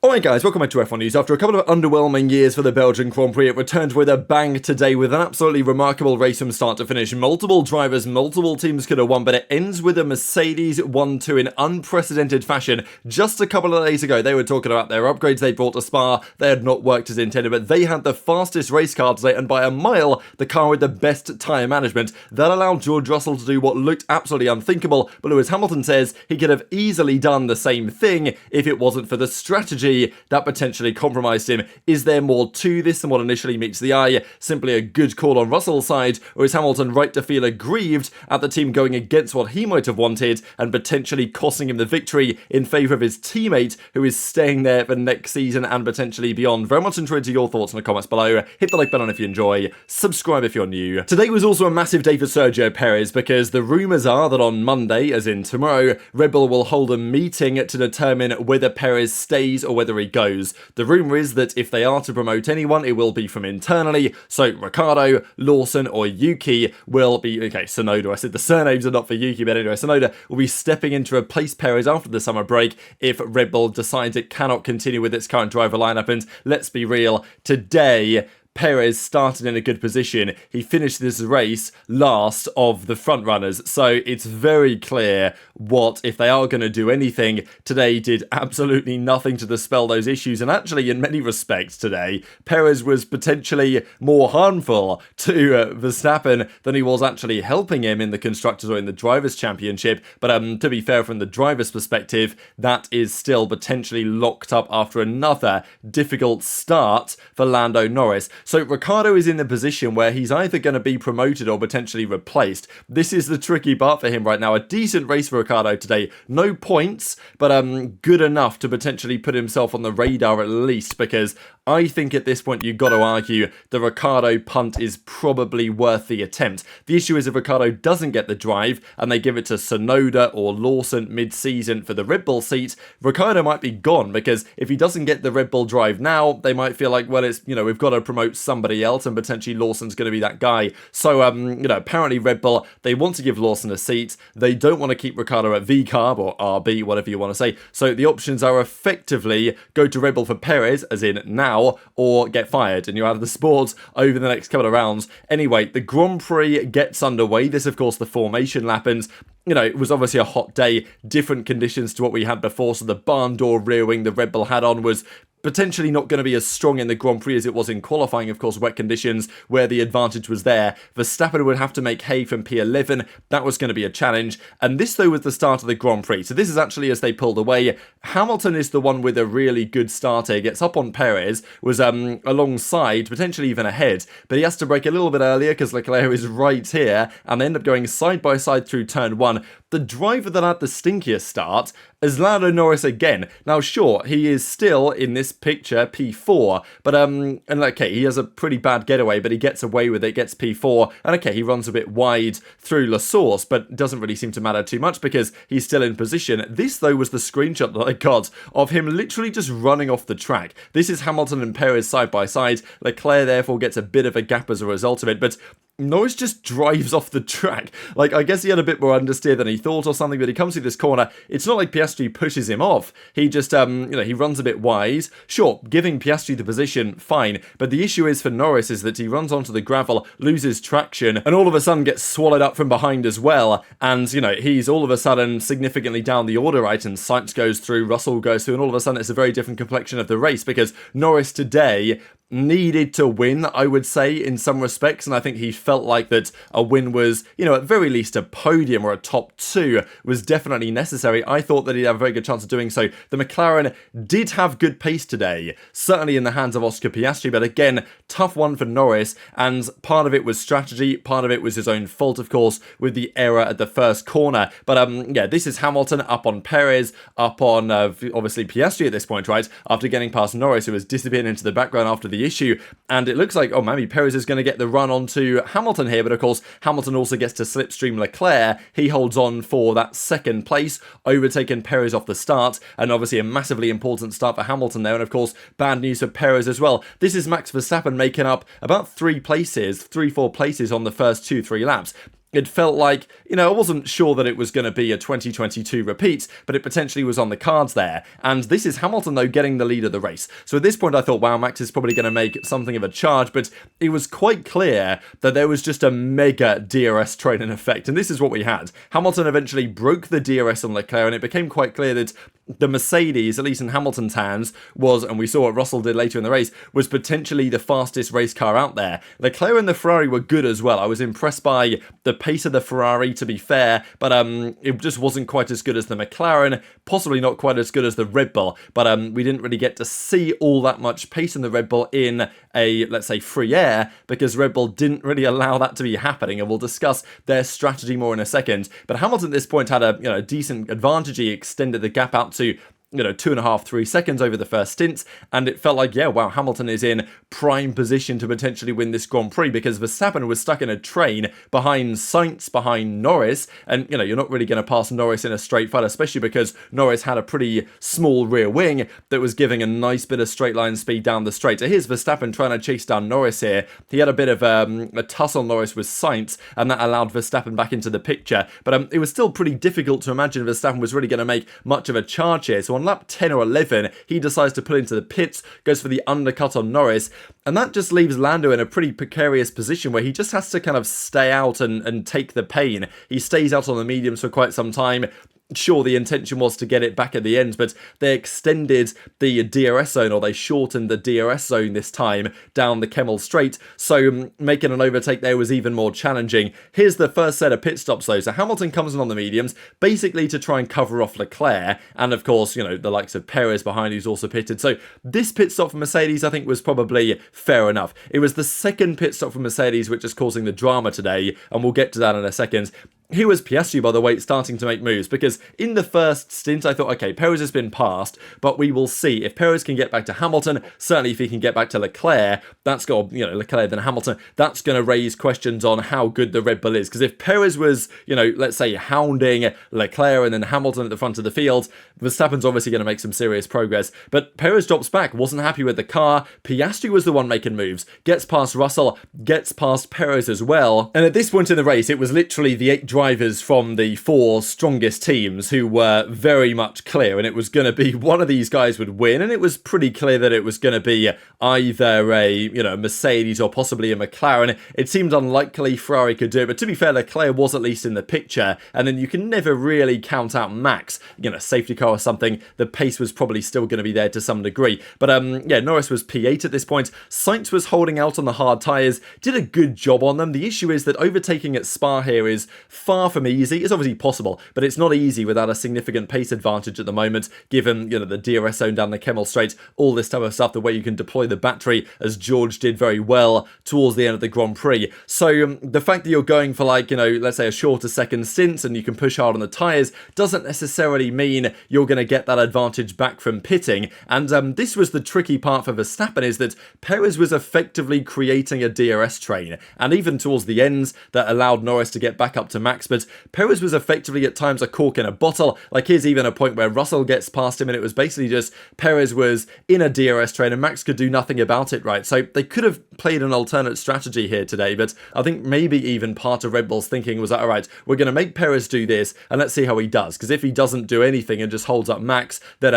Alright guys, welcome back to F1 News. After a couple of underwhelming years for the Belgian Grand Prix, it returned with a bang today with an absolutely remarkable race from start to finish. Multiple drivers, multiple teams could have won, but it ends with a Mercedes 1-2 in unprecedented fashion. Just a couple of days ago, they were talking about their upgrades they brought to Spa. They had not worked as intended, but they had the fastest race car today, and by a mile, the car with the best tyre management. That allowed George Russell to do what looked absolutely unthinkable, but Lewis Hamilton says he could have easily done the same thing if it wasn't for the strategy that potentially compromised him. Is there more to this than what initially meets the eye? Simply a good call on Russell's side, or is Hamilton right to feel aggrieved at the team going against what he might have wanted and potentially costing him the victory in favour of his teammate who is staying there for next season and potentially beyond? Very much interested in your thoughts in the comments below. Hit the like button if you enjoy, subscribe if you're new. Today was also a massive day for Sergio Perez because the rumours are that on Monday, as in tomorrow, Red Bull will hold a meeting to determine whether Perez stays or whether he goes. The rumour is that if they are to promote anyone, it will be from internally, so Ricciardo, Lawson or Yuki will be, okay, Tsunoda, I said the surnames are not for Yuki, but anyway, Tsunoda will be stepping in to replace Perez after the summer break if Red Bull decides it cannot continue with its current driver lineup. And let's be real, today Perez started in a good position. He finished this race last of the front runners, so it's very clear what, if they are going to do anything, today did absolutely nothing to dispel those issues. And actually, in many respects today, Perez was potentially more harmful to Verstappen than he was actually helping him in the Constructors or in the Drivers' Championship. But to be fair, from the driver's perspective, that is still potentially locked up after another difficult start for Lando Norris. So Ricciardo is in the position where he's either going to be promoted or potentially replaced. This is the tricky part for him right now. A decent race for Ricciardo today. No points, but good enough to potentially put himself on the radar at least, because I think at this point you've got to argue the Ricciardo punt is probably worth the attempt. The issue is if Ricciardo doesn't get the drive and they give it to Tsunoda or Lawson mid-season for the Red Bull seat, Ricciardo might be gone, because if he doesn't get the Red Bull drive now, they might feel like, well, it's, we've got to promote somebody else and potentially Lawson's going to be that guy. So, apparently Red Bull, they want to give Lawson a seat. They don't want to keep Ricciardo at V-carb or RB, whatever you want to say. So the options are effectively go to Red Bull for Perez, as in now, or get fired and you're out of the sport over the next couple of rounds. Anyway, the Grand Prix gets underway. This, of course, the formation lap, and it was obviously a hot day, different conditions to what we had before, so the barn door rear wing the Red Bull had on was potentially not going to be as strong in the Grand Prix as it was in qualifying. Of course, wet conditions where the advantage was there. Verstappen would have to make hay from P11. That was going to be a challenge. And this, though, was the start of the Grand Prix. So this is actually as they pulled away. Hamilton is the one with a really good start here. Gets up on Perez, was alongside, potentially even ahead. But he has to brake a little bit earlier because Leclerc is right here. And they end up going side by side through turn one. The driver that had the stinkiest start is Lando Norris again. Now, sure, he is still in this picture P4, but okay, he has a pretty bad getaway, but he gets away with it, gets P4, and okay, he runs a bit wide through La Source, but doesn't really seem to matter too much because he's still in position. This, though, was the screenshot that I got of him literally just running off the track. This is Hamilton and Perez side by side. Leclerc, therefore, gets a bit of a gap as a result of it, but Norris just drives off the track. Like, I guess he had a bit more understeer than he thought or something, but he comes through this corner. It's not like Piastri pushes him off. He just, he runs a bit wide. Sure, giving Piastri the position, fine. But the issue is for Norris is that he runs onto the gravel, loses traction, and all of a sudden gets swallowed up from behind as well. And, he's all of a sudden significantly down the order, right? And Sainz goes through, Russell goes through, and all of a sudden it's a very different complexion of the race because Norris today needed to win, I would say, in some respects, and I think he felt like that a win was, at very least a podium or a top two was definitely necessary. I thought that he'd have a very good chance of doing so. The McLaren did have good pace today, certainly in the hands of Oscar Piastri, but again, tough one for Norris, and part of it was strategy, part of it was his own fault, of course, with the error at the first corner. But this is Hamilton up on Perez, up on obviously Piastri at this point, right, after getting past Norris, who was disappearing into the background after the issue, and it looks like, maybe Perez is going to get the run onto Hamilton here, but of course Hamilton also gets to slipstream Leclerc. He holds on for that second place, overtaking Perez off the start, and obviously a massively important start for Hamilton there, and of course bad news for Perez as well. This is Max Verstappen making up about 4 places on the first 2-3 laps. it felt like, I wasn't sure that it was going to be a 2022 repeat, but it potentially was on the cards there. And this is Hamilton, though, getting the lead of the race. So at this point, I thought, wow, Max is probably going to make something of a charge, but it was quite clear that there was just a mega DRS train in effect. And this is what we had. Hamilton eventually broke the DRS on Leclerc, and it became quite clear that the Mercedes, at least in Hamilton's hands, was, and we saw what Russell did later in the race, was potentially the fastest race car out there. Leclerc and the Ferrari were good as well. I was impressed by the pace of the Ferrari, to be fair, but it just wasn't quite as good as the McLaren, possibly not quite as good as the Red Bull, but we didn't really get to see all that much pace in the Red Bull in a, let's say, free air, because Red Bull didn't really allow that to be happening, and we'll discuss their strategy more in a second. But Hamilton at this point had a decent advantage. He extended the gap out to 2.5, 3 seconds over the first stints, and it felt like, yeah, wow, Hamilton is in prime position to potentially win this Grand Prix, because Verstappen was stuck in a train behind Sainz, behind Norris, and, you're not really going to pass Norris in a straight fight, especially because Norris had a pretty small rear wing that was giving a nice bit of straight line speed down the straight. So here's Verstappen trying to chase down Norris here. He had a bit of a tussle Norris with Sainz, and that allowed Verstappen back into the picture, but it was still pretty difficult to imagine Verstappen was really going to make much of a charge here. So on lap 10 or 11, he decides to pull into the pits, goes for the undercut on Norris, and that just leaves Lando in a pretty precarious position where he just has to kind of stay out and take the pain. He stays out on the mediums for quite some time. Sure, the intention was to get it back at the end, but they extended the DRS zone, or they shortened the DRS zone this time down the Kemmel Straight, so making an overtake there was even more challenging. Here's the first set of pit stops though. So Hamilton comes in on the mediums, basically to try and cover off Leclerc, and of course, the likes of Perez behind who's also pitted. So this pit stop for Mercedes, I think, was probably fair enough. It was the second pit stop for Mercedes which is causing the drama today, and we'll get to that in a second. Here was Piastri, by the way, starting to make moves, because in the first stint I thought, okay, Perez has been passed, but we will see. If Perez can get back to Hamilton, certainly if he can get back to Leclerc, that's got, Leclerc then Hamilton, that's going to raise questions on how good the Red Bull is. Because if Perez was, let's say hounding Leclerc and then Hamilton at the front of the field, Verstappen's obviously going to make some serious progress. But Perez drops back, wasn't happy with the car. Piastri was the one making moves, gets past Russell, gets past Perez as well. And at this point in the race, it was literally the 8 drivers from the 4 strongest teams who were very much clear, and it was going to be one of these guys would win, and it was pretty clear that it was going to be either a Mercedes or possibly a McLaren. It seemed unlikely Ferrari could do it, but to be fair, Leclerc was at least in the picture, and then you can never really count out Max, safety car or something. The pace was probably still going to be there to some degree, but yeah, Norris was P8 at this point. Sainz was holding out on the hard tyres, did a good job on them. The issue is that overtaking at Spa here is far from easy. It's obviously possible, but it's not easy without a significant pace advantage at the moment, given the DRS zone down the Kemmel Straight, all this type of stuff, the way you can deploy the battery, as George did very well towards the end of the Grand Prix. So the fact that you're going for let's say a shorter second stint and you can push hard on the tyres doesn't necessarily mean you're going to get that advantage back from pitting. And this was the tricky part for Verstappen, is that Perez was effectively creating a DRS train, and even towards the ends that allowed Norris to get back up to Max, but Perez was effectively at times a cork in a bottle. Here's even a point where Russell gets past him, and it was basically just Perez was in a DRS train and Max could do nothing about it, right? So they could have played an alternate strategy here today, but I think maybe even part of Red Bull's thinking was that, all right, we're going to make Perez do this and let's see how he does, because if he doesn't do anything and just holds up Max, then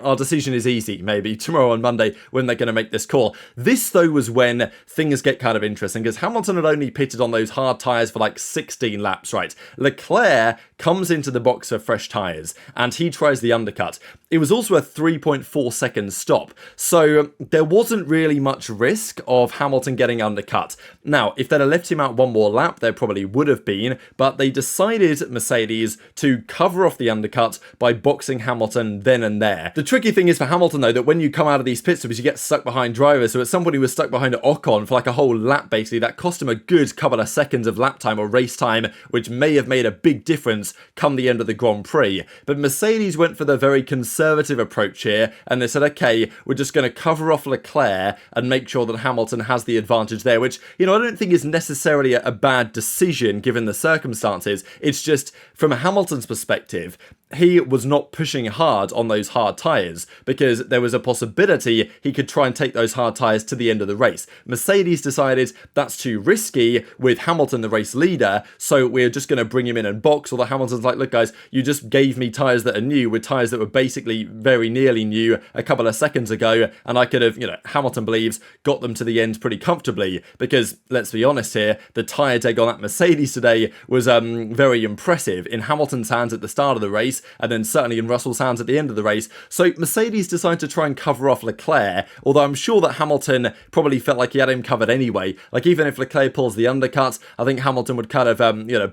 our decision is easy maybe tomorrow on Monday when they're going to make this call. This though was when things get kind of interesting, because Hamilton had only pitted on those hard tyres for 16 laps, right? Leclerc comes into the box for fresh tyres and he tries the undercut. It was also a 3.4 second stop, so there wasn't really much risk of Hamilton getting undercut. Now, if they'd have left him out one more lap, there probably would have been, but they decided, Mercedes, to cover off the undercut by boxing Hamilton then and there. The tricky thing is for Hamilton, though, that when you come out of these pit stops, you get stuck behind drivers, so as somebody who was stuck behind Ocon for a whole lap, basically, that cost him a good couple of seconds of lap time or race time, which may have made a big difference come the end of the Grand Prix. But Mercedes went for the very conservative approach here, and they said, okay, we're just going to cover off Leclerc and make sure that Hamilton has the advantage there, which, I don't think is necessarily a bad decision given the circumstances. It's just, from Hamilton's perspective, he was not pushing hard on those hard tyres because there was a possibility he could try and take those hard tyres to the end of the race. Mercedes decided that's too risky with Hamilton the race leader, so we're just going to bring him in and box. Although Hamilton's like, look guys, you just gave me tyres that are new with tyres that were basically very nearly new a couple of seconds ago, and I could have, Hamilton believes, got them to the end pretty comfortably because, let's be honest here, the tyre deg on that Mercedes today was very impressive in Hamilton's hands at the start of the race, and then certainly in Russell's hands at the end of the race. So Mercedes decided to try and cover off Leclerc, although I'm sure that Hamilton probably felt like he had him covered anyway. Like, even if Leclerc pulls the undercut, I think Hamilton would kind of,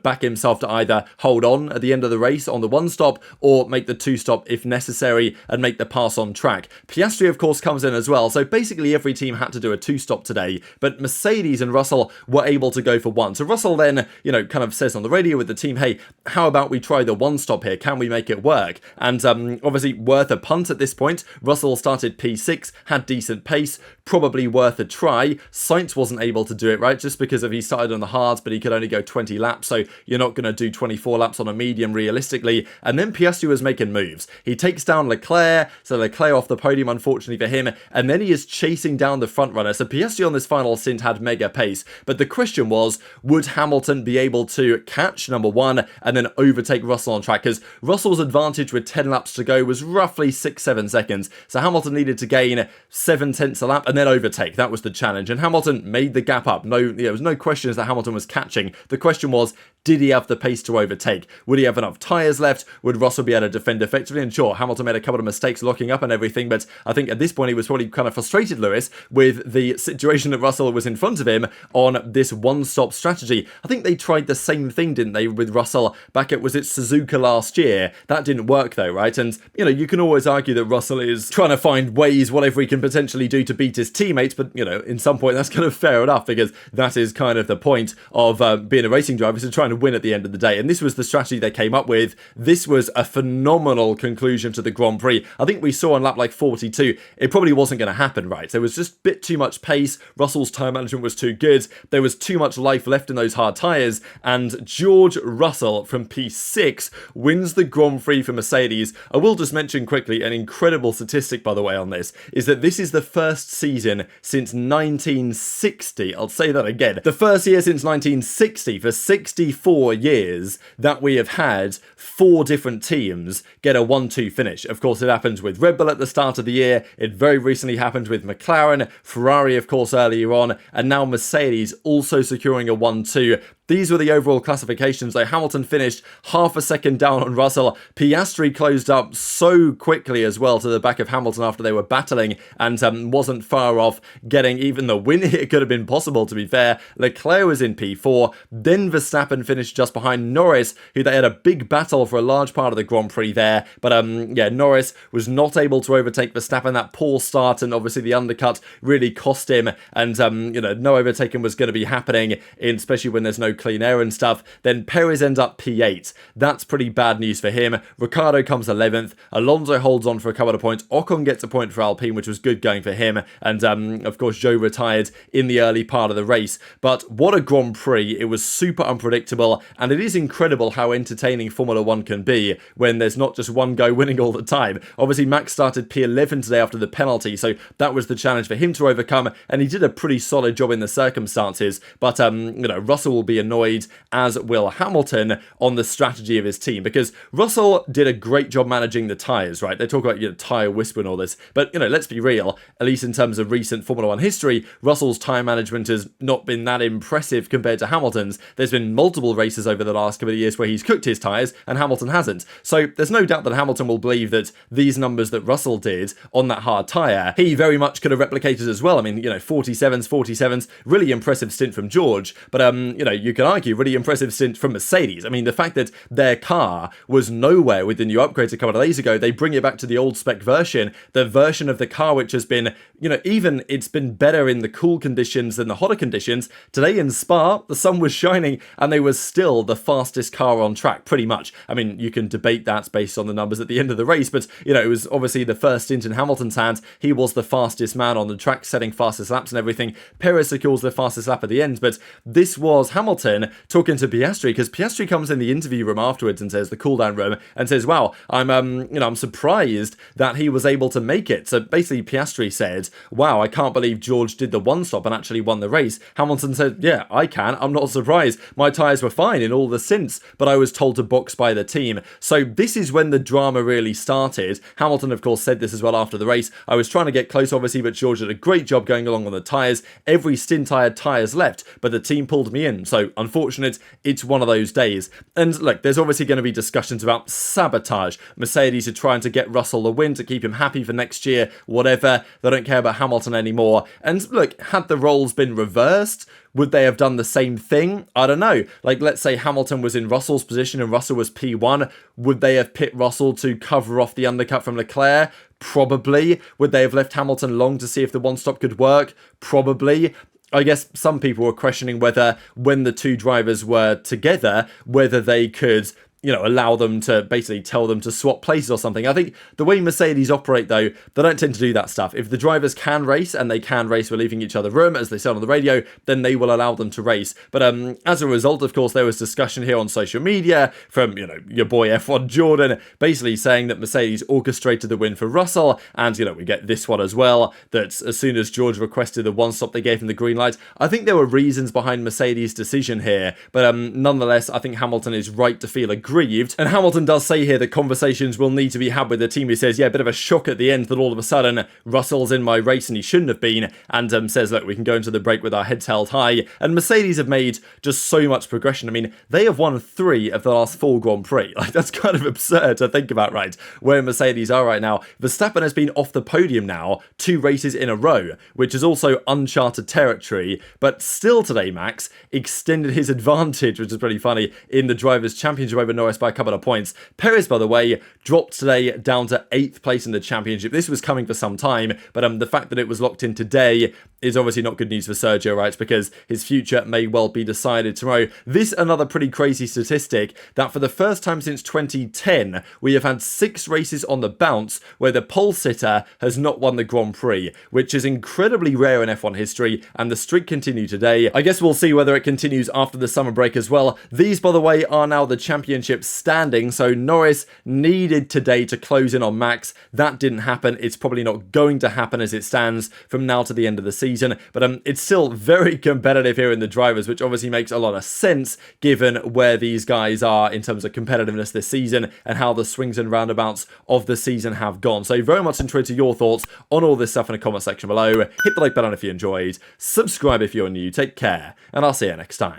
back himself to either hold on at the end of the race on the one stop or make the two stop if necessary and make the pass on track. Piastri, of course, comes in as well. So basically every team had to do a two stop today, but Mercedes and Russell were able to go for one. So Russell then, kind of says on the radio with the team, hey, how about we try the one stop here? Can we make it work? And obviously worth a punt at this point. Russell started P6, had decent pace, probably worth a try. Sainz wasn't able to do it, right? Just because he started on the hards, but he could only go 20 laps, so you're not going to do 24 laps on a medium realistically. And then Piastri was making moves. He takes down Leclerc, so Leclerc off the podium, unfortunately for him, and then he is chasing down the front runner. So Piastri on this final stint had mega pace, but the question was, would Hamilton be able to catch number one and then overtake Russell on track? Because Russell's advantage with 10 laps to go was roughly 6-7 seconds, so Hamilton needed to gain 7/10 a lap and then overtake. That was the challenge, and Hamilton made the gap up. There was no question as that Hamilton was catching. The question was, did he have the pace to overtake? Would he have enough tyres left? Would Russell be able to defend effectively? And sure, Hamilton made a couple of mistakes locking up and everything, but I think at this point he was probably kind of frustrated, Lewis, with the situation that Russell was in front of him on this one-stop strategy. I think they tried the same thing, didn't they, with Russell back at, was it Suzuka last year? That didn't work though, right? And, you can always argue that Russell is trying to find ways, whatever he can potentially do to beat his teammates, but, in some point that's kind of fair enough because that is kind of the point of being a racing driver, is to try and win at the end of the day. And this was the strategy they came up with. This was a phenomenal conclusion to the Grand Prix. I think we saw on lap like 42, it probably wasn't going to happen, right? There was just a bit too much pace. Russell's tyre management was too good. There was too much life left in those hard tyres. And George Russell from P6 wins the Grand Prix for Mercedes. I will just mention quickly an incredible statistic, by the way, on this, is that this is the first season since 1960. I'll say that again. The first year since 1960 for 64 years that we have had 4 different teams get a 1-2 finish. Of course, it happened with Red Bull at the start of the year. It very recently happened with McLaren, Ferrari, of course, earlier on, and now Mercedes also securing a 1-2. These were the overall classifications, though. Hamilton finished half a second down on Russell. Piastri closed up so quickly as well to the back of Hamilton after they were battling and wasn't far off getting even the win. It could have been possible, to be fair. Leclerc was in P4. Then Verstappen finished just behind Norris, who they had a big battle for a large part of the Grand Prix there. But Norris was not able to overtake Verstappen. That poor start and obviously the undercut really cost him. And, no overtaking was going to be happening, especially when there's no clean air and stuff. Then Perez ends up P8. That's pretty bad news for him. Ricciardo comes 11th. Alonso holds on for a couple of points. Ocon gets a point for Alpine, which was good going for him. And of course, Zhou retired in the early part of the race. But what a Grand Prix. It was super unpredictable, and it is incredible how entertaining Formula 1 can be when there's not just one guy winning all the time. Obviously, Max started P11 today after the penalty, so that was the challenge for him to overcome, and he did a pretty solid job in the circumstances. But Russell will be annoyed, as will Hamilton, on the strategy of his team, because Russell did a great job managing the tyres, right? They talk about tyre whisper and all this, but let's be real, at least in terms of recent Formula 1 history, Russell's tyre management has not been that impressive compared to Hamilton's. There's been multiple races over the last couple of years where he's cooked his tyres and Hamilton hasn't. So there's no doubt that Hamilton will believe that these numbers that Russell did on that hard tyre, he very much could have replicated as well. I mean, 47s, really impressive stint from George, but you can argue, really impressive stint from Mercedes. I mean, the fact that their car was nowhere with the new upgrades a couple of days ago, they bring it back to the old spec version, the version of the car which has been, even it's been better in the cool conditions than the hotter conditions. Today in Spa, the sun was shining and they were still the fastest car on track, pretty much. I mean, you can debate that based on the numbers at the end of the race, but, it was obviously the first stint in Hamilton's hands. He was the fastest man on the track, setting fastest laps and everything. Perez secures the fastest lap at the end, but this was Hamilton talking to Piastri, because Piastri comes in the interview room afterwards and says, the cool down room, and says, wow, I'm surprised that he was able to make it. So basically Piastri said, wow, I can't believe George did the one stop and actually won the race. Hamilton said, yeah, I can. I'm not surprised. My tyres were fine in all the stints, but I was told to box by the team. So this is when the drama really started. Hamilton, of course, said this as well after the race. I was trying to get close, obviously, but George did a great job going along on the tyres. Every stint I had tyres left, but the team pulled me in. So unfortunate, it's one of those days. And look, there's obviously going to be discussions about sabotage. Mercedes are trying to get Russell the win to keep him happy for next year, whatever. They don't care about Hamilton anymore. And look, had the roles been reversed, would they have done the same thing? I don't know. Like, let's say Hamilton was in Russell's position and Russell was P1. Would they have pit Russell to cover off the undercut from Leclerc? Probably. Would they have left Hamilton long to see if the one-stop could work? Probably. I guess some people were questioning whether, when the two drivers were together, whether they could, allow them to basically tell them to swap places or something. I think the way Mercedes operate, though, they don't tend to do that stuff. If the drivers can race, and they can race with leaving each other room, as they said on the radio, then they will allow them to race. But as a result, of course, there was discussion here on social media from, your boy F1 Jordan, basically saying that Mercedes orchestrated the win for Russell, and, we get this one as well, that as soon as George requested the one-stop, they gave him the green light. I think there were reasons behind Mercedes' decision here, but nonetheless, I think Hamilton is right to feel aggrieved. And Hamilton does say here that conversations will need to be had with the team. He says, yeah, a bit of a shock at the end that all of a sudden Russell's in my race and he shouldn't have been, and says, look, we can go into the break with our heads held high. And Mercedes have made just so much progression. I mean, they have won 3 of the last 4 Grand Prix. Like, that's kind of absurd to think about, right? Where Mercedes are right now. Verstappen has been off the podium now 2 races in a row, which is also uncharted territory, but still today, Max extended his advantage, which is pretty funny, in the Drivers' Championship over Norris by a couple of points. Perez, by the way, dropped today down to 8th place in the championship. This was coming for some time, but the fact that it was locked in today is obviously not good news for Sergio, right? Because his future may well be decided tomorrow. This another pretty crazy statistic, that for the first time since 2010, we have had 6 races on the bounce where the pole sitter has not won the Grand Prix, which is incredibly rare in F1 history, and the streak continued today. I guess we'll see whether it continues after the summer break as well. These, by the way, are now the championship standing, so Norris needed today to close in on Max. That didn't happen. It's probably not going to happen as it stands from now to the end of the season, but it's still very competitive here in the drivers, which obviously makes a lot of sense given where these guys are in terms of competitiveness this season and how the swings and roundabouts of the season have gone. So very much interested to your thoughts on all this stuff in the comment section below. Hit the like button if you enjoyed, subscribe if you're new, take care, and I'll see you next time.